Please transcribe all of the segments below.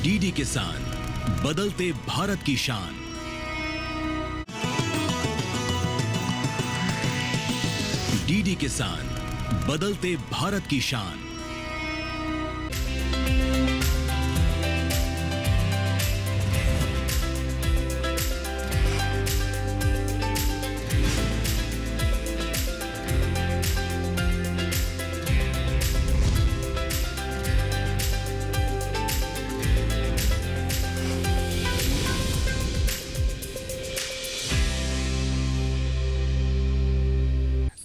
DD किसान, बदलते भारत की शान। डीडी किसान, बदलते भारत की शान।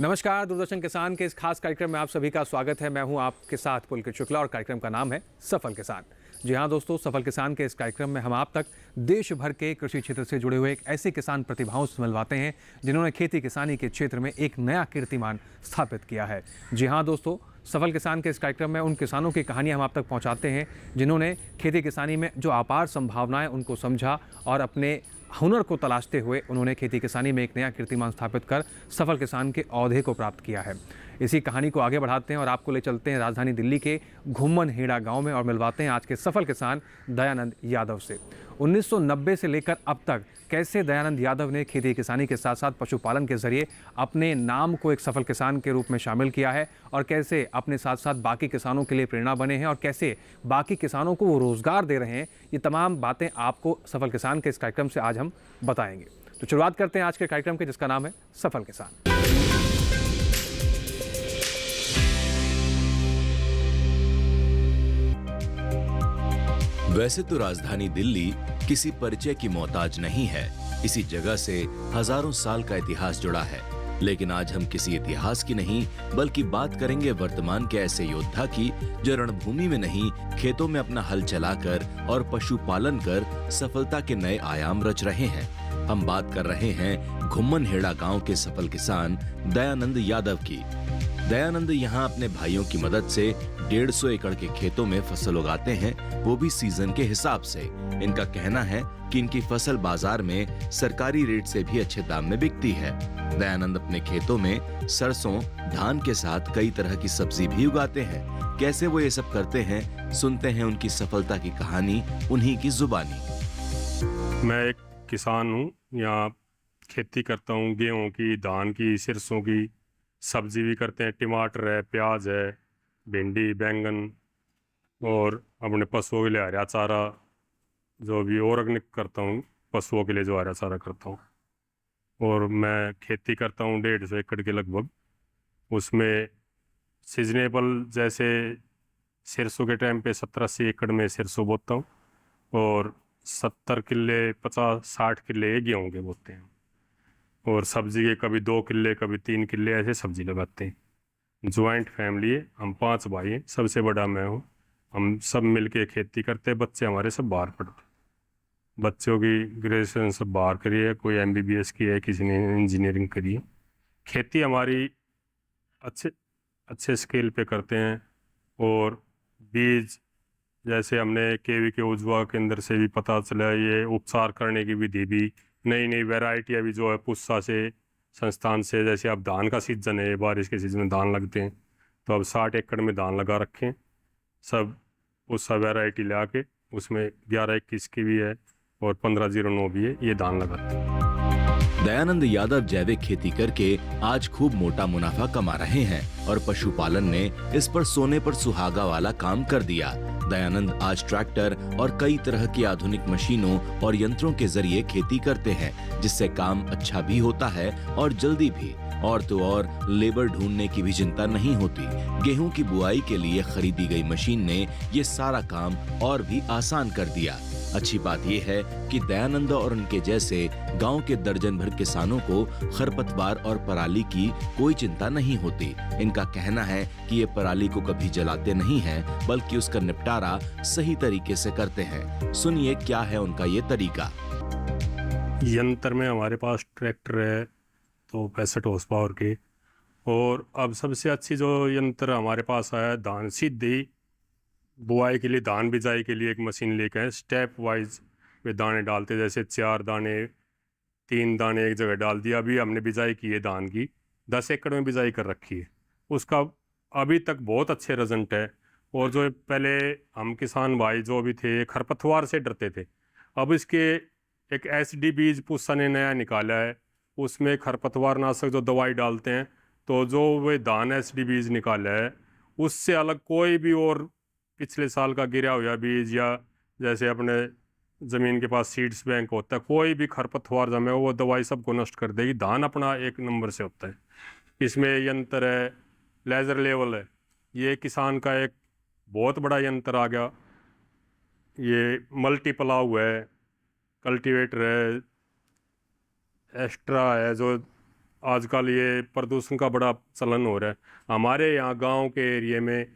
नमस्कार, दूरदर्शन किसान के इस खास कार्यक्रम में आप सभी का स्वागत है। मैं हूं आपके साथ पुलकित शुक्ला और कार्यक्रम का नाम है सफल किसान। जी हां दोस्तों, सफल किसान के इस कार्यक्रम में हम आप तक देश भर के कृषि क्षेत्र से जुड़े हुए एक ऐसे किसान प्रतिभाओं से मिलवाते हैं जिन्होंने खेती किसानी के क्षेत्र में एक नया कीर्तिमान स्थापित किया है। जी हाँ दोस्तों, सफल किसान के इस कार्यक्रम में उन किसानों की कहानियां हम आप तक पहुंचाते हैं जिन्होंने खेती किसानी में जो अपार संभावनाएं उनको समझा और अपने हुनर को तलाशते हुए उन्होंने खेती किसानी में एक नया कीर्तिमान स्थापित कर सफल किसान के औहदे को प्राप्त किया है। इसी कहानी को आगे बढ़ाते हैं और आपको ले चलते हैं राजधानी दिल्ली के घुम्मन हेड़ा गांव में और मिलवाते हैं आज के सफल किसान दयानंद यादव से। 1990 से लेकर अब तक कैसे दयानंद यादव ने खेती किसानी के साथ साथ पशुपालन के जरिए अपने नाम को एक सफल किसान के रूप में शामिल किया है और कैसे अपने साथ साथ बाकी किसानों के लिए प्रेरणा बने हैं और कैसे बाकी किसानों को वो रोजगार दे रहे हैं, ये तमाम बातें आपको सफल किसान के इस कार्यक्रम से आज हम बताएंगे। तो शुरुआत करते हैं आज के कार्यक्रम के, जिसका नाम है सफल किसान। वैसे तो राजधानी दिल्ली किसी परिचय की मोहताज नहीं है। इसी जगह से हजारों साल का इतिहास जुड़ा है। लेकिन आज हम किसी इतिहास की नहीं बल्कि बात करेंगे वर्तमान के ऐसे योद्धा की जो रणभूमि में नहीं, खेतों में अपना हल चलाकर और पशुपालन कर सफलता के नए आयाम रच रहे हैं। हम बात कर रहे हैं घुम्मन हेड़ा गांव के सफल किसान दयानंद यादव की। दयानंद यहाँ अपने भाइयों की मदद से 150 एकड़ के खेतों में फसल उगाते हैं, वो भी सीजन के हिसाब से। इनका कहना है कि इनकी फसल बाजार में सरकारी रेट से भी अच्छे दाम में बिकती है। दयानंद अपने खेतों में सरसों, धान के साथ कई तरह की सब्जी भी उगाते हैं। कैसे वो ये सब करते हैं, सुनते हैं उनकी सफलता की कहानी उन्हीं की जुबानी। मैं एक किसान हूँ, यहाँ खेती करता हूँ गेहूं की, धान की, सरसों की, सब्जी भी करते हैं, टमाटर है, प्याज है, भिंडी, बैंगन और अपने पशुओं के लिए हरा चारा जो भी ऑर्गेनिक करता हूँ, पशुओं के लिए जो हरा चारा करता हूँ। और मैं खेती करता हूँ 150 एकड़ के लगभग। उसमें सीजनेबल जैसे सरसों के टाइम पे 70-80 एकड़ में सरसों बोता हूँ और 70 किल्ले 50-60 किल्ले गेहूँ के बोते हैं। और सब्जी के कभी 2 किल्ले कभी 3 किल्ले ऐसे सब्जी लगाते हैं। ज्वाइंट फैमिली है, हम 5 भाई हैं, सबसे बड़ा मैं हूँ। हम सब मिलके खेती करते हैं। बच्चे हमारे सब बाहर पढ़ते, बच्चों की ग्रेजुएशन सब बाहर करी है, कोई MBBS की है, किसी ने इंजीनियरिंग करी है। खेती हमारी अच्छे स्केल पे करते हैं। और बीज जैसे हमने KV के उज्ज्वला केंद्र से भी पता चला, ये उपचार करने की विधि भी, नई वैरायटी अभी जो है पुस्सा से संस्थान से, जैसे अब धान का सीजन है, बारिश के सीजन में धान लगते हैं, तो अब 60 एकड़ में धान लगा रखे हैं। सब पुस्सा वैरायटी ला के उसमें 1121 की भी है और 1509 भी है, ये धान लगाते हैं। दयानंद यादव जैविक खेती करके आज खूब मोटा मुनाफा कमा रहे हैं और पशुपालन ने इस पर सोने पर सुहागा वाला काम कर दिया। दयानंद आज ट्रैक्टर और कई तरह की आधुनिक मशीनों और यंत्रों के जरिए खेती करते हैं, जिससे काम अच्छा भी होता है और जल्दी भी। और तो और लेबर ढूंढने की भी चिंता नहीं होती। गेहूं की बुआई के लिए खरीदी गई मशीन ने ये सारा काम और भी आसान कर दिया। अच्छी बात यह है कि दयानंद और उनके जैसे गांव के दर्जन भर किसानों को खरपतवार और पराली की कोई चिंता नहीं होती। इनका कहना है कि ये पराली को कभी जलाते नहीं हैं, बल्कि उसका निपटारा सही तरीके से करते हैं। सुनिए क्या है उनका ये तरीका। यंत्र में हमारे पास ट्रैक्टर है तो 65 हॉर्स पावर के, और अब सबसे अच्छी जो यंत्र हमारे पास आया है, धान सीधी बुआई के लिए, धान बिजाई के लिए एक मशीन लेकर आए। स्टेप वाइज वे दाने डालते, जैसे 4 दाने 3 दाने एक जगह डाल दिया। अभी हमने बिजाई की है धान की, 10 एकड़ में बिजाई कर रखी है। उसका अभी तक बहुत अच्छे रिजल्ट है। और जो पहले हम किसान भाई जो भी थे खरपतवार से डरते थे, अब इसके एक एसडी बीज पूसा ने नया निकाला है, उसमें खरपतवार नाशक जो दवाई डालते हैं, तो जो वे धान एसडी बीज निकाला है उससे अलग कोई भी और पिछले साल का गिरा हुआ बीज या जैसे अपने ज़मीन के पास सीड्स बैंक होता है, कोई भी खरपतवार जमे वो दवाई सबको नष्ट कर देगी। धान अपना एक नंबर से होता है। इसमें यंत्र है, लेज़र लेवल है, ये किसान का एक बहुत बड़ा यंत्र आ गया। ये मल्टीप्लाऊ है, कल्टीवेटर है, एक्स्ट्रा है, जो आजकल ये प्रदूषण का बड़ा चलन हो रहा है। हमारे यहाँ गांव के एरिया में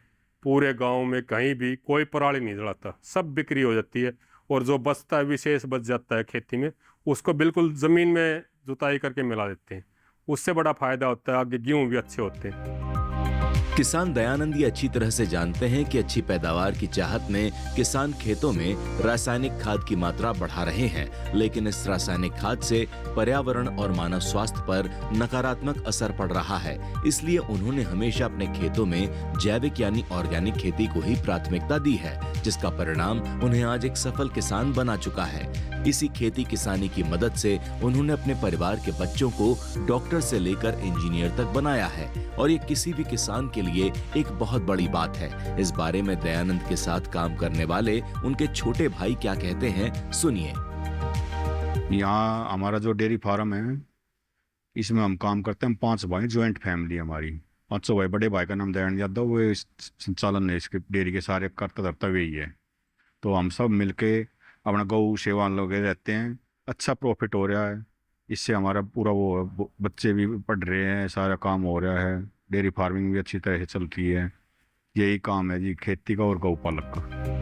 पूरे गांव में कहीं भी कोई पराली नहीं जलाता, सब बिक्री हो जाती है, और जो बचता है विशेष बच जाता है खेती में उसको बिल्कुल ज़मीन में जुताई करके मिला देते हैं। उससे बड़ा फायदा होता है, आगे गेहूँ भी अच्छे होते हैं। किसान दयानंद ये अच्छी तरह से जानते हैं कि अच्छी पैदावार की चाहत में किसान खेतों में रासायनिक खाद की मात्रा बढ़ा रहे हैं, लेकिन इस रासायनिक खाद से पर्यावरण और मानव स्वास्थ्य पर नकारात्मक असर पड़ रहा है। इसलिए उन्होंने हमेशा अपने खेतों में जैविक यानी ऑर्गेनिक खेती को ही प्राथमिकता दी है, जिसका परिणाम उन्हें आज एक सफल किसान बना चुका है। इसी खेती किसानी की मदद से उन्होंने अपने परिवार के बच्चों को डॉक्टर से लेकर इंजीनियर तक बनाया है, और ये किसी भी किसान के लिए एक बहुत बड़ी बात है। इस बारे में दयानंद के साथ काम करने वाले उनके छोटे भाई क्या कहते हैं, सुनिए। यहाँ हमारा जो डेयरी फार्म है, इसमें हम काम करते हैं 5 भाई, ज्वाइंट फैमिली हमारी 500 भाई। बड़े भाई का नाम दयानंद यादव, वो इस संचालन है, इसके डेयरी के सारे करता धरता वही है। तो हम सब मिलके अपना गौ सेवा लगे रहते हैं। अच्छा प्रॉफिट हो रहा है इससे, हमारा पूरा वो बच्चे भी पढ़ रहे हैं, सारा काम हो रहा है, डेयरी फार्मिंग भी अच्छी तरह से चलती है। यही काम है जी खेती का और गौपालक का।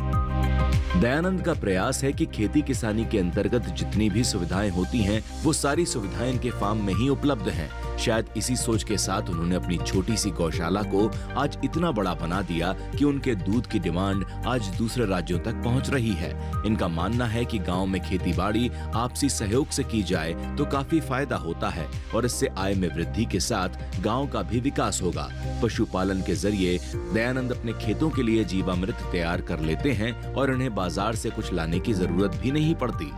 दयानंद का प्रयास है कि खेती किसानी के अंतर्गत जितनी भी सुविधाएं होती हैं, वो सारी सुविधाएं इनके फार्म में ही उपलब्ध हैं। शायद इसी सोच के साथ उन्होंने अपनी छोटी सी गौशाला को आज इतना बड़ा बना दिया कि उनके दूध की डिमांड आज दूसरे राज्यों तक पहुंच रही है। इनका मानना है कि गांव में खेती बाड़ी आपसी सहयोग से की जाए तो काफी फायदा होता है, और इससे आय में वृद्धि के साथ गांव का भी विकास होगा। पशुपालन के जरिए दयानंद अपने खेतों के लिए जीवामृत तैयार कर लेते हैं, और इन्हें बाजार से कुछ लाने की जरूरत भी नहीं पड़ती।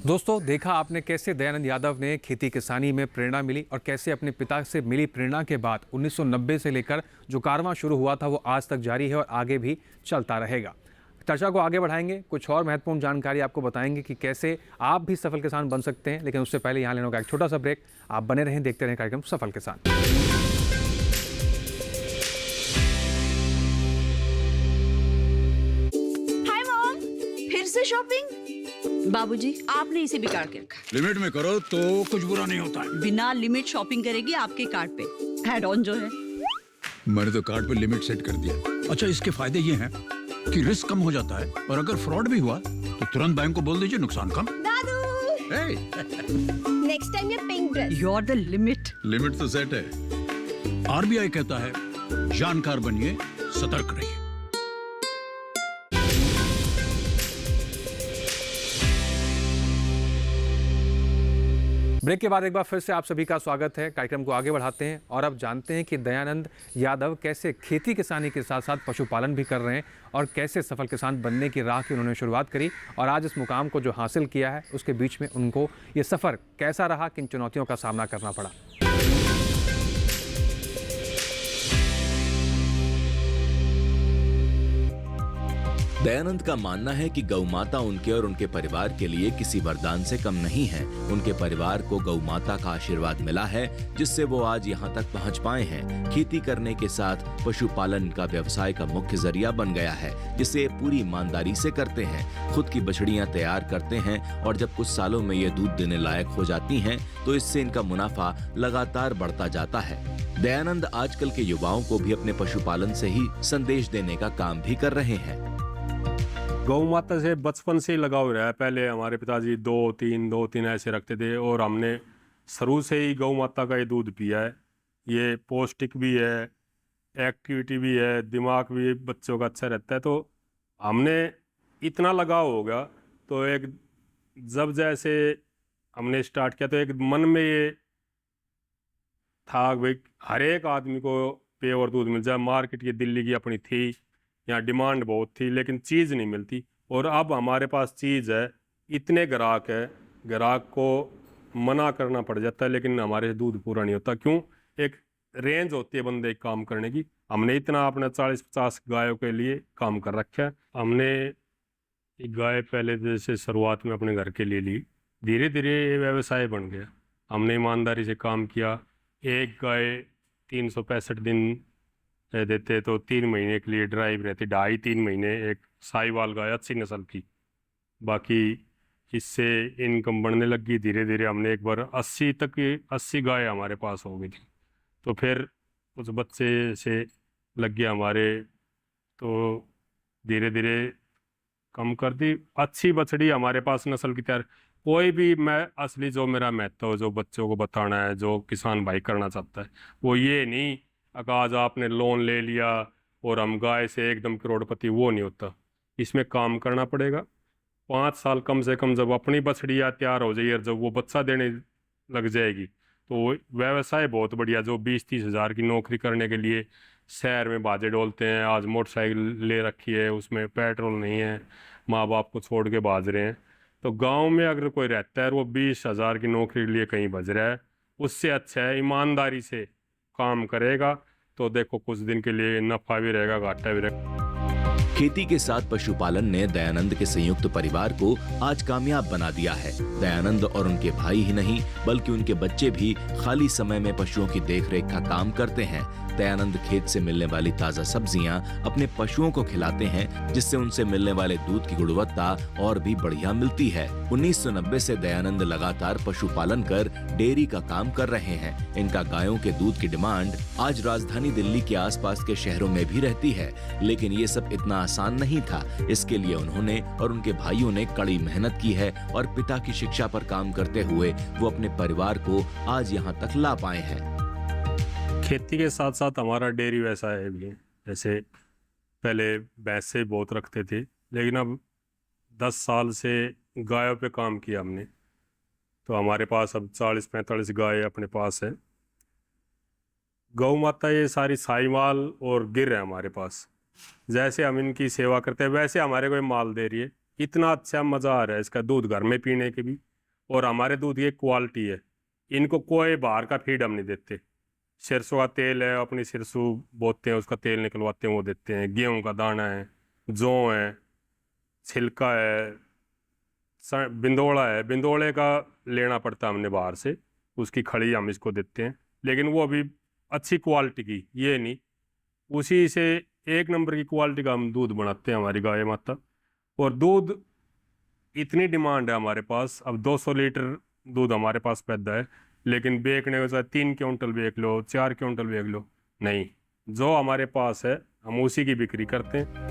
दोस्तों, देखा आपने कैसे दयानंद यादव ने खेती किसानी में प्रेरणा मिली, और कैसे अपने पिता से मिली प्रेरणा के बाद 1990 से लेकर जो कारवां शुरू हुआ था वो आज तक जारी है और आगे भी चलता रहेगा। चर्चा को आगे बढ़ाएंगे, कुछ और महत्वपूर्ण जानकारी आपको बताएंगे कि कैसे आप भी सफल किसान बन सकते हैं। लेकिन उससे पहले यहाँ लेने का एक छोटा सा ब्रेक। आप बने रहें, देखते रहें कार्यक्रम सफल किसान। हाय मॉम, फिर से शॉपिंग? बाबूजी, आपने इसे बिगाड़ के रखा। लिमिट में करो तो कुछ बुरा नहीं होता है। बिना लिमिट शॉपिंग करेगी आपके कार्ड पे ऐड ऑन जो है। मैंने तो कार्ड पे लिमिट सेट कर दिया। अच्छा, इसके फायदे ये हैं कि रिस्क कम हो जाता है, और अगर फ्रॉड भी हुआ तो तुरंत बैंक को बोल दीजिए, नुकसान कम। दादू, नेक्स्ट टाइम ये pink dress. You are the limit. Limit तो सेट है। आरबीआई कहता है, जानकार बनिए, सतर्क रहिए। ब्रेक के बाद एक बार फिर से आप सभी का स्वागत है। कार्यक्रम को आगे बढ़ाते हैं और अब जानते हैं कि दयानंद यादव कैसे खेती किसानी के साथ साथ पशुपालन भी कर रहे हैं, और कैसे सफल किसान बनने की राह की उन्होंने शुरुआत करी, और आज इस मुकाम को जो हासिल किया है उसके बीच में उनको ये सफ़र कैसा रहा, किन चुनौतियों का सामना करना पड़ा। दयानंद का मानना है कि गौ माता उनके और उनके परिवार के लिए किसी वरदान से कम नहीं है। उनके परिवार को गौ माता का आशीर्वाद मिला है, जिससे वो आज यहाँ तक पहुँच पाए हैं। खेती करने के साथ पशुपालन का व्यवसाय का मुख्य जरिया बन गया है, जिसे पूरी ईमानदारी से करते हैं। खुद की बछड़ियाँ तैयार करते हैं, और जब कुछ सालों में ये दूध देने लायक हो जाती हैं, तो इससे इनका मुनाफा लगातार बढ़ता जाता है। दयानंद आजकल के युवाओं को भी अपने पशुपालन से ही संदेश देने का काम भी कर रहे हैं। गौ माता से बचपन से ही लगाव रहा है। पहले हमारे पिताजी दो तीन ऐसे रखते थे, और हमने शुरू से ही गौ माता का ये दूध पिया है। ये पौष्टिक भी है, एक्टिविटी भी है, दिमाग भी बच्चों का अच्छा रहता है। तो हमने इतना लगाव होगा, तो एक जब जैसे हमने स्टार्ट किया तो एक मन में ये था भाई हर एक आदमी को प्योर दूध मिल जाए। मार्केट ये दिल्ली की अपनी थी, यहाँ डिमांड बहुत थी लेकिन चीज़ नहीं मिलती। और अब हमारे पास चीज़ है, इतने ग्राहक है, ग्राहक को मना करना पड़ जाता है लेकिन हमारे से दूध पूरा नहीं होता। क्यों? एक रेंज होती है बंदे एक काम करने की। हमने इतना अपने 40-50 गायों के लिए काम कर रखा है। हमने एक गाय पहले जैसे शुरुआत में अपने घर के लिए ली, धीरे धीरे ये व्यवसाय बन गया। हमने ईमानदारी से काम किया। एक गाय 365 दिन देते तो 3 महीने के लिए ड्राइव रहती, 2.5-3 महीने एक साहिवाल गाय अच्छी नस्ल की। बाकी इससे इनकम बढ़ने लगी। धीरे धीरे हमने एक बार 80 गाय हमारे पास हो गई थी। तो फिर उस बच्चे से लग गया हमारे, तो धीरे धीरे कम कर दी। अच्छी बछड़ी हमारे पास नस्ल की तैयार। कोई भी मैं असली जो मेरा महत्व जो बच्चों को बताना है, जो किसान भाई करना चाहता है, वो ये नहीं अगर आज आपने लोन ले लिया और हम गाय से एकदम करोड़पति, वो नहीं होता। इसमें काम करना पड़ेगा। 5 साल कम से कम जब अपनी बछड़ियाँ तैयार हो जाएगी और जब वो बच्चा देने लग जाएगी तो व्यवसाय बहुत बढ़िया। जो 20-30 हज़ार की नौकरी करने के लिए शहर में बाजे डोलते हैं, आज मोटरसाइकिल ले रखी है, उसमें पेट्रोल नहीं है, माँ बाप को छोड़ के भाज रहे हैं। तो गांव में अगर कोई रहता है वो 20 हज़ार की नौकरी के लिए कहीं भज रहा है, उससे अच्छा है ईमानदारी से काम करेगा तो देखो कुछ दिन के लिए नफा भी रहेगा, घाटा भी रहेगा। खेती के साथ पशुपालन ने दयानंद के संयुक्त परिवार को आज कामयाब बना दिया है। दयानंद और उनके भाई ही नहीं बल्कि उनके बच्चे भी खाली समय में पशुओं की देखरेख का काम करते हैं। दयानंद खेत से मिलने वाली ताजा सब्जियां अपने पशुओं को खिलाते हैं, जिससे उनसे मिलने वाले दूध की गुणवत्ता और भी बढ़िया मिलती है। 1990 से दयानंद लगातार पशुपालन कर डेयरी का काम कर रहे हैं। इनका गायों के दूध की डिमांड आज राजधानी दिल्ली के आसपास के शहरों में भी रहती है, लेकिन ये सब इतना आसान नहीं था। इसके लिए उन्होंने और उनके भाइयों ने कड़ी मेहनत की है और पिता की शिक्षा पर काम करते हुए वो अपने परिवार को आज यहाँ तक ला पाए हैं। खेती के साथ साथ हमारा डेयरी व्यवसाय भी है। जैसे पहले भैंसे बहुत रखते थे लेकिन अब 10 साल से गायों पे काम किया हमने, तो हमारे पास अब 40-45 गाय अपने पास है। गौ माता ये सारी साहिवाल और गिर है हमारे पास। जैसे हम इनकी सेवा करते हैं वैसे हमारे को माल दे रही है। इतना अच्छा मज़ा आ रहा है इसका दूध घर में पीने के भी, और हमारे दूध की क्वालिटी है। इनको कोई बाहर का फीड हम नहीं देते। सरसों का तेल है, अपनी सरसों बोते हैं, उसका तेल निकलवाते हैं, वो देते हैं। गेहूं का दाना है, जौ है, छिलका है, बिंदोड़ा है, बिंदोड़े का लेना पड़ता है हमने बाहर से, उसकी खड़ी हम इसको देते हैं। लेकिन वो अभी अच्छी क्वालिटी की, ये नहीं, उसी से 1 नंबर की क्वालिटी का हम दूध बनाते हैं हमारी गाय माता। और दूध इतनी डिमांड है हमारे पास, अब 200 लीटर दूध हमारे पास पैदा है, लेकिन बेचने के साथ 3 क्विंटल बेच लो, 4 क्विंटल बेच लो, नहीं, जो हमारे पास है हम उसी की बिक्री करते हैं।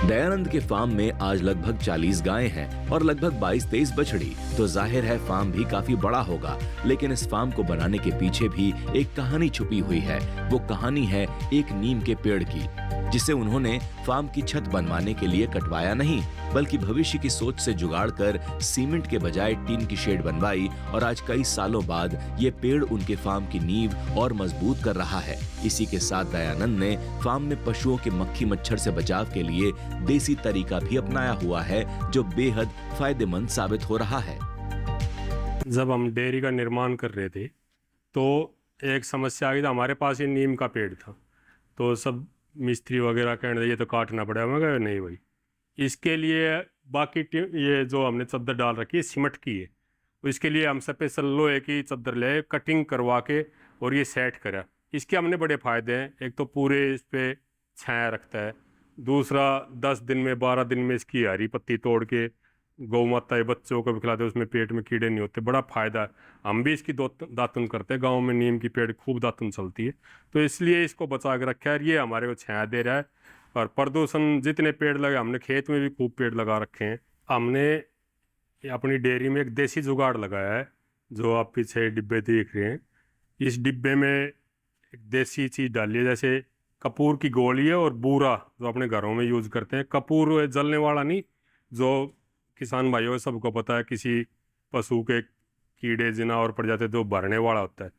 दयानंद के फार्म में आज लगभग 40 गायें हैं और लगभग 22-23 बछड़ी, तो जाहिर है फार्म भी काफी बड़ा होगा। लेकिन इस फार्म को बनाने के पीछे भी एक कहानी छुपी हुई है। वो कहानी है एक नीम के पेड़ की, जिसे उन्होंने फार्म की छत बनवाने के लिए कटवाया नहीं, बल्कि भविष्य की सोच से जुगाड़ कर सीमेंट के बजाय टीन की शेड बनवाई। और आज कई सालों बाद ये पेड़ उनके फार्म की नींव और मजबूत कर रहा है। इसी के साथ दयानंद ने फार्म में पशुओं के मक्खी मच्छर से बचाव के लिए देसी तरीका भी अपनाया हुआ है, जो बेहद फायदेमंद साबित हो रहा है। जब हम डेयरी का निर्माण कर रहे थे तो एक समस्या आ गई। हमारे पास ये नीम का पेड़ था, तो सब मिस्त्री वगैरह कहने लगे ये तो काटना पड़ेगा। मैं कहा नहीं भाई, इसके लिए बाकी ये जो हमने चद्दर डाल रखी है सीमेंट की है, तो इसके लिए हम स्पेशल लोहे की चद्दर ले कटिंग करवा के और ये सेट करा। इसके हमने बड़े फ़ायदे हैं। एक तो पूरे इस पर छाया रखता है, दूसरा 10 दिन में 12 दिन में इसकी हरी पत्ती तोड़ के गौ माता के बच्चों को भी खिलाते, उसमें पेट में कीड़े नहीं होते, बड़ा फ़ायदा है। हम भी इसकी दातुन करते हैं, गांव में नीम की पेड़ खूब दातुन चलती है, तो इसलिए इसको बचा के रखा है। ये हमारे को छाया दे रहा है। और प्रदूषण जितने पेड़ लगे, हमने खेत में भी खूब पेड़ लगा रखे हैं। हमने अपनी डेयरी में एक देसी जुगाड़ लगाया है, जो आप पीछे डिब्बे देख रहे हैं। इस डिब्बे में एक देसी चीज़ डाली है, जैसे कपूर की गोली है और बूरा, जो अपने घरों में यूज़ करते हैं। कपूर जलने वाला नहीं, जो किसान भाइयों सबको पता है, किसी पशु के कीड़े जिना और पड़ जाते तो भरने वाला होता है,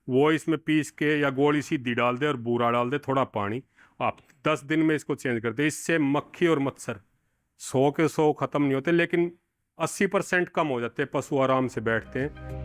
वो इसमें पीस के या गोली सीधी डाल दे और बूरा डाल दे, थोड़ा पानी, आप 10 दिन में इसको चेंज करते। इससे मक्खी और मच्छर 100 के 100 ख़त्म नहीं होते, लेकिन 80% कम हो जाते हैं, पशु आराम से बैठते हैं।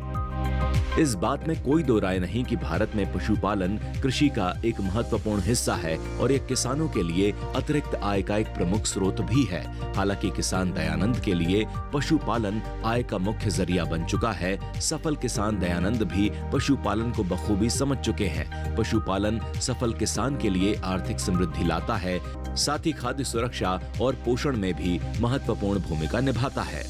इस बात में कोई दो राय नहीं कि भारत में पशुपालन कृषि का एक महत्वपूर्ण हिस्सा है और ये किसानों के लिए अतिरिक्त आय का एक प्रमुख स्रोत भी है। हालांकि किसान दयानंद के लिए पशुपालन आय का मुख्य जरिया बन चुका है। सफल किसान दयानंद भी पशुपालन को बखूबी समझ चुके हैं। पशुपालन सफल किसान के लिए आर्थिक समृद्धि लाता है, साथ ही खाद्य सुरक्षा और पोषण में भी महत्वपूर्ण भूमिका निभाता है।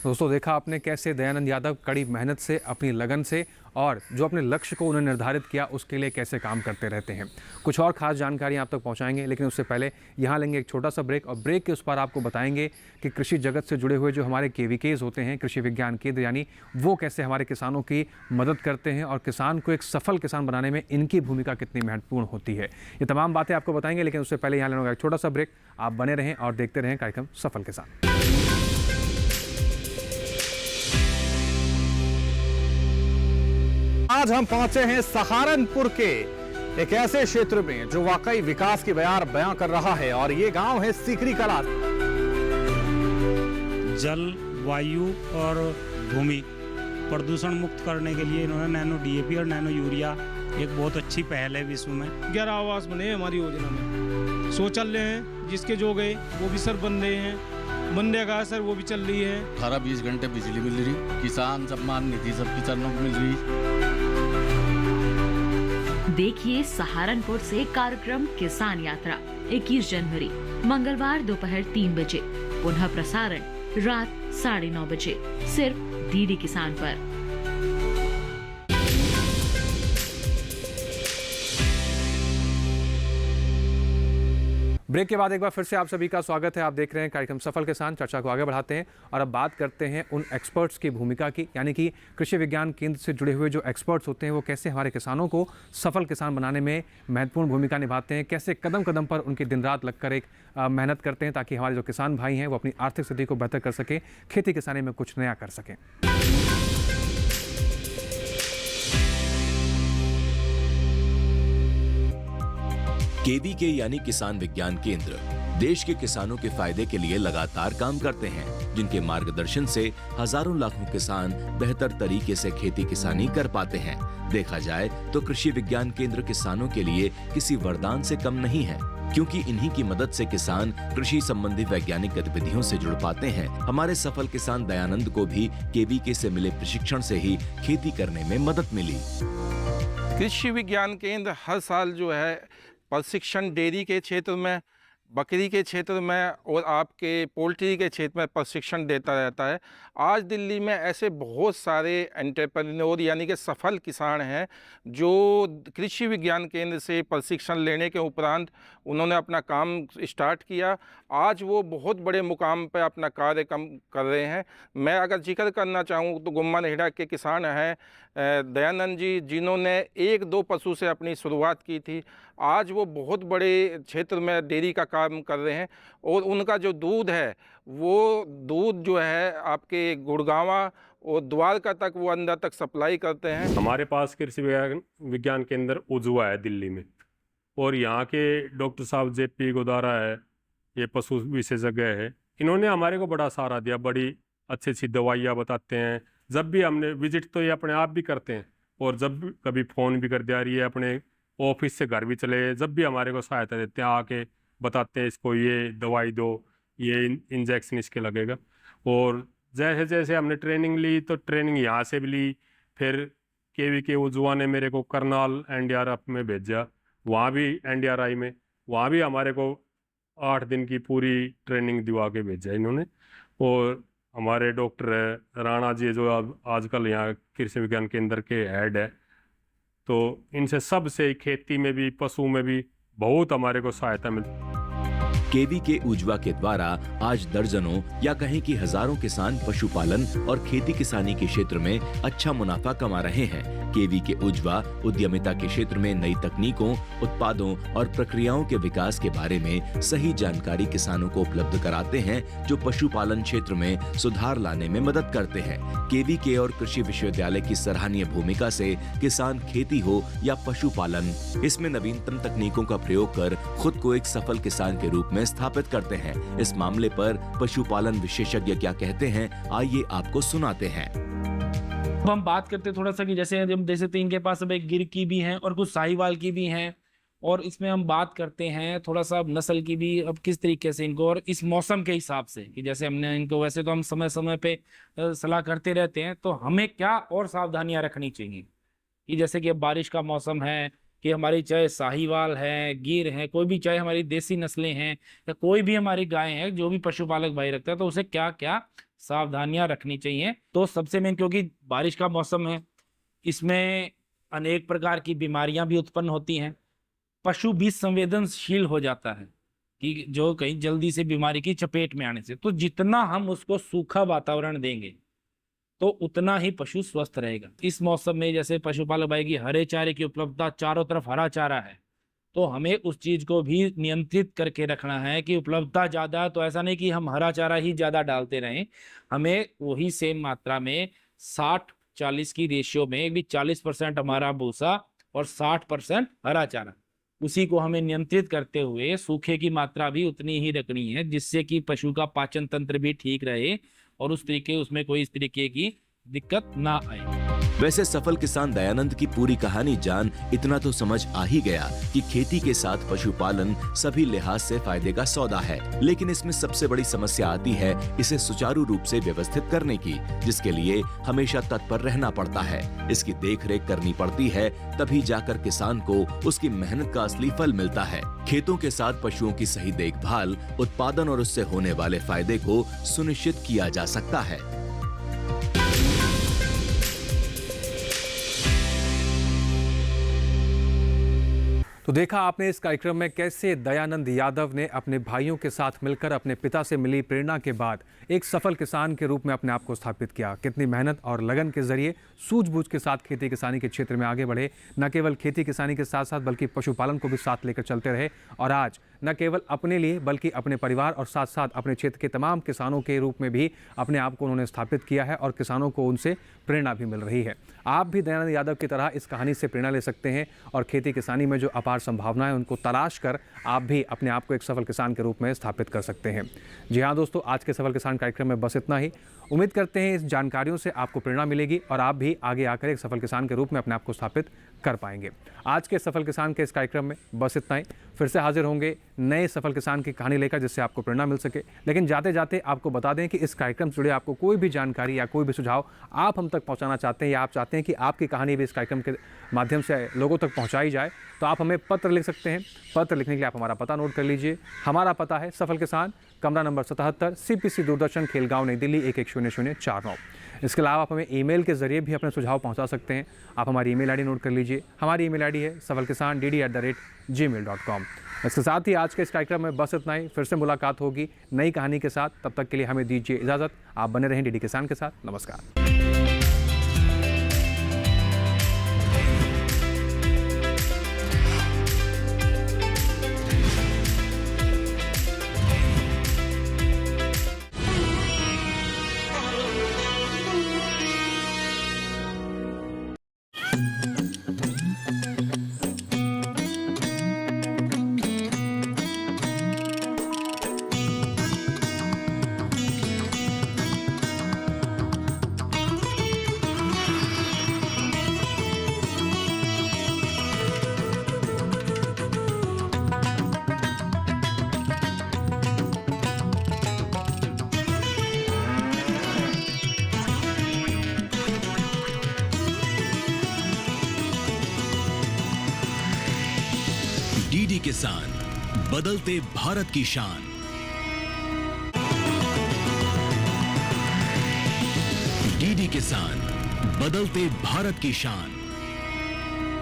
दोस्तों, देखा आपने कैसे दयानंद यादव कड़ी मेहनत से, अपनी लगन से और जो अपने लक्ष्य को उन्होंने निर्धारित किया उसके लिए कैसे काम करते रहते हैं। कुछ और खास जानकारी आप तक पहुंचाएंगे, लेकिन उससे पहले यहाँ लेंगे एक छोटा सा ब्रेक और ब्रेक के उस पर आपको बताएंगे कि कृषि जगत से जुड़े हुए जो हमारे केवीकेज होते हैं, कृषि विज्ञान केंद्र, यानी वो कैसे हमारे किसानों की मदद करते हैं और किसान को एक सफल किसान बनाने में इनकी भूमिका कितनी महत्वपूर्ण होती है। ये तमाम बातें आपको बताएंगे, लेकिन उससे पहले यहाँ लेना एक छोटा सा ब्रेक। आप बने रहें और देखते रहें कार्यक्रम सफल किसान। आज हम पहुंचे हैं सहारनपुर के एक ऐसे क्षेत्र में जो वाकई विकास की बयां कर रहा है, और ये गांव है सीकरी कला। जल, वायु और भूमि प्रदूषण मुक्त करने के लिए इन्होंने नैनो डीएपी और नैनो यूरिया एक बहुत अच्छी पहल है विश्व में। 11 आवास बने हैं हमारी योजना में। शौचालय हैं जिसके जो गए वो भी सर बन रहे हैं, मनरेगा सर वो भी चल रही है। 18-20 घंटे बिजली मिल रही, किसान सम्मान निधि सब किसानों को मिल रही। देखिए सहारनपुर से कार्यक्रम किसान यात्रा 21 जनवरी मंगलवार दोपहर 3 बजे, पुनः प्रसारण रात 9:30 बजे, सिर्फ डीडी किसान पर। ब्रेक के बाद एक बार फिर से आप सभी का स्वागत है। आप देख रहे हैं कार्यक्रम सफल किसान। चर्चा को आगे बढ़ाते हैं और अब बात करते हैं उन एक्सपर्ट्स की भूमिका की, यानी कि कृषि विज्ञान केंद्र से जुड़े हुए जो एक्सपर्ट्स होते हैं वो कैसे हमारे किसानों को सफल किसान बनाने में महत्वपूर्ण भूमिका निभाते हैं, कैसे कदम कदम पर उनकी दिन रात लगकर एक मेहनत करते हैं ताकि हमारे जो किसान भाई हैं वो अपनी आर्थिक स्थिति को बेहतर कर सकें, खेती किसानी में कुछ नया कर सकें। केवीके यानी किसान विज्ञान केंद्र देश के किसानों के फायदे के लिए लगातार काम करते हैं, जिनके मार्गदर्शन से हजारों लाखों किसान बेहतर तरीके से खेती किसानी कर पाते हैं। देखा जाए तो कृषि विज्ञान केंद्र किसानों के लिए किसी वरदान से कम नहीं है, क्योंकि इन्हीं की मदद से किसान कृषि संबंधी वैज्ञानिक गतिविधियों से जुड़ पाते हैं। हमारे सफल किसान दयानंद को भी केवीके से मिले प्रशिक्षण से ही खेती करने में मदद मिली। कृषि विज्ञान केंद्र हर साल जो है प्रशिक्षण डेयरी के क्षेत्र में, बकरी के क्षेत्र में और आपके पोल्ट्री के क्षेत्र में प्रशिक्षण देता रहता है। आज दिल्ली में ऐसे बहुत सारे एंटरप्रेन्योर यानी कि सफल किसान हैं जो कृषि विज्ञान केंद्र से प्रशिक्षण लेने के उपरांत उन्होंने अपना काम स्टार्ट किया। आज वो बहुत बड़े मुकाम पर अपना कार्य कर रहे हैं। मैं अगर जिक्र करना चाहूँ तो गुम्मा नेहड़ा के किसान हैं दयानंद जी, जिन्होंने 1-2 पशु से अपनी शुरुआत की थी। आज वो बहुत बड़े क्षेत्र में डेयरी का काम कर रहे हैं और उनका जो दूध है वो दूध जो है आपके गुड़गांवा और द्वारका तक वो अंदर तक सप्लाई करते हैं। हमारे पास कृषि विज्ञान केंद्र उजुआ है दिल्ली में, और यहाँ के डॉक्टर साहब JP गोदारा है, ये पशु विशेषज्ञ है। इन्होंने हमारे को बड़ा सहारा दिया, बड़ी अच्छी अच्छी दवाइयाँ बताते हैं। जब भी हमने विजिट तो ये अपने आप भी करते हैं, और जब भी कभी फ़ोन भी कर दिया, ये अपने ऑफिस से घर भी चले, जब भी हमारे को सहायता देते हैं, आके बताते हैं इसको ये दवाई दो, ये इंजेक्शन इसके लगेगा। और जैसे जैसे हमने ट्रेनिंग ली तो ट्रेनिंग यहाँ से भी ली, फिर केवीके उजुआ ने मेरे को करनाल NDRF में भेजा, वहाँ भी NDRI में, वहाँ भी हमारे को 8 दिन की पूरी ट्रेनिंग दिवा के भेजा इन्होंने। और हमारे डॉक्टर राणा जी जो आजकल यहाँ कृषि विज्ञान केंद्र के हेड है, तो इनसे सब से खेती में भी पशु में भी बहुत हमारे को सहायता मिलती। केवी के उजवा के द्वारा आज दर्जनों या कहें कि हजारों किसान पशुपालन और खेती किसानी के क्षेत्र में अच्छा मुनाफा कमा रहे हैं। केवी के उजवा उद्यमिता के क्षेत्र में नई तकनीकों, उत्पादों और प्रक्रियाओं के विकास के बारे में सही जानकारी किसानों को उपलब्ध कराते हैं, जो पशुपालन क्षेत्र में सुधार लाने में मदद करते हैं। केवी के और कृषि विश्वविद्यालय की सराहनीय भूमिका से किसान खेती हो या पशुपालन, इसमें नवीनतम तकनीकों का प्रयोग कर खुद को एक सफल किसान के रूप में स्थापित करते हैं। इस मामले पर पशुपालन विशेषज्ञ क्या कहते हैं, आइए आपको सुनाते हैं। अब हम बात करते हैं थोड़ा सा कि जैसे हम देख सकते हैं इनके पास अब एक गिर की भी हैं और कुछ साहिवाल की भी हैं, और इसमें हम बात करते हैं थोड़ा सा नस्ल की भी, अब किस तरीके से इनको और इस मौसम के हिसाब से कि जैसे हमने इनको, वैसे तो हम समय समय पे सलाह करते रहते हैं, तो हमें क्या और सावधानियां रखनी चाहिए कि जैसे कि अब बारिश का मौसम है कि हमारी चाहे साहिवाल है, गिर है, कोई भी चाहे हमारी देसी नस्लें हैं या कोई भी हमारी गाय है, जो भी पशुपालक भाई रखता है, तो उसे क्या क्या सावधानियां रखनी चाहिए। तो सबसे मेन, क्योंकि बारिश का मौसम है, इसमें अनेक प्रकार की बीमारियां भी उत्पन्न होती हैं, पशु भी संवेदनशील हो जाता है कि जो कहीं जल्दी से बीमारी की चपेट में आने से, तो जितना हम उसको सूखा वातावरण देंगे तो उतना ही पशु स्वस्थ रहेगा। इस मौसम में जैसे पशुपालक भाई की हरे चारे की उपलब्धता, चारों तरफ हरा चारा है, तो हमें उस चीज को भी नियंत्रित करके रखना है कि उपलब्धता ज्यादा है तो ऐसा नहीं कि हम हरा चारा ही ज्यादा डालते रहें, हमें वही सेम मात्रा में 60-40 की रेशियो में भी 40% हमारा भूसा और 60% हरा चारा, उसी को हमें नियंत्रित करते हुए सूखे की मात्रा भी उतनी ही रखनी है, जिससे कि पशु का पाचन तंत्र भी ठीक रहे और उस तरीके उसमें कोई इस तरीके की दिक्कत ना आए। वैसे सफल किसान दयानंद की पूरी कहानी जान इतना तो समझ आ ही गया कि खेती के साथ पशुपालन सभी लिहाज से फायदे का सौदा है, लेकिन इसमें सबसे बड़ी समस्या आती है इसे सुचारू रूप से व्यवस्थित करने की, जिसके लिए हमेशा तत्पर रहना पड़ता है। इसकी देखरेख करनी पड़ती है, तभी जाकर किसान को उसकी मेहनत का असली फल मिलता है। खेतों के साथ पशुओं की सही देखभाल, उत्पादन और उससे होने वाले फायदे को सुनिश्चित किया जा सकता है। तो देखा आपने इस कार्यक्रम में कैसे दयानंद यादव ने अपने भाइयों के साथ मिलकर अपने पिता से मिली प्रेरणा के बाद एक सफल किसान के रूप में अपने आप को स्थापित किया। कितनी मेहनत और लगन के जरिए सूझबूझ के साथ खेती किसानी के क्षेत्र में आगे बढ़े, न केवल खेती किसानी के साथ साथ बल्कि पशुपालन को भी साथ लेकर चलते रहे, और आज न केवल अपने लिए बल्कि अपने परिवार और साथ साथ अपने क्षेत्र के तमाम किसानों के रूप में भी अपने आप को उन्होंने स्थापित किया है और किसानों को उनसे प्रेरणा भी मिल रही है। आप भी दयानंद यादव की तरह इस कहानी से प्रेरणा ले सकते हैं और खेती किसानी में जो अपार संभावनाएं उनको तलाश कर आप भी अपने आप को एक सफल किसान के रूप में स्थापित कर सकते हैं। जी हाँ दोस्तों, आज के सफल किसान कार्यक्रम में बस इतना ही। उम्मीद करते हैं इस जानकारियों से आपको प्रेरणा मिलेगी और आप भी आगे आकर एक सफल किसान के रूप में अपने आप को स्थापित कर पाएंगे। आज के सफल किसान के इस कार्यक्रम में बस इतना ही। फिर से हाजिर होंगे नए सफल किसान की कहानी लेकर, जिससे आपको प्रेरणा मिल सके। लेकिन जाते जाते आपको बता दें कि इस कार्यक्रम से जुड़े आपको कोई भी जानकारी या कोई भी सुझाव आप हम तक पहुंचाना चाहते हैं या आप चाहते हैं कि आपकी कहानी भी इस कार्यक्रम के माध्यम से लोगों तक पहुंचाई जाए, तो आप हमें पत्र लिख सकते हैं। पत्र लिखने के लिए आप हमारा पता नोट कर लीजिए। हमारा पता है सफल किसान, कमरा नंबर 77, CPC दूरदर्शन, खेलगांव, नई दिल्ली 110049। इसके अलावा आप हमें ईमेल के जरिए भी अपने सुझाव पहुंचा सकते हैं। आप हमारी ईमेल आईडी नोट कर लीजिए। हमारी ईमेल आईडी है savalkisan@gmail.com। इसके साथ ही आज के इस कार्यक्रम में बस इतना ही। फिर से मुलाकात होगी नई कहानी के साथ। तब तक के लिए हमें दीजिए इजाज़त। आप बने रहें DD किसान के साथ। नमस्कार। DD किसान, बदलते भारत की शान। DD किसान, बदलते भारत की शान।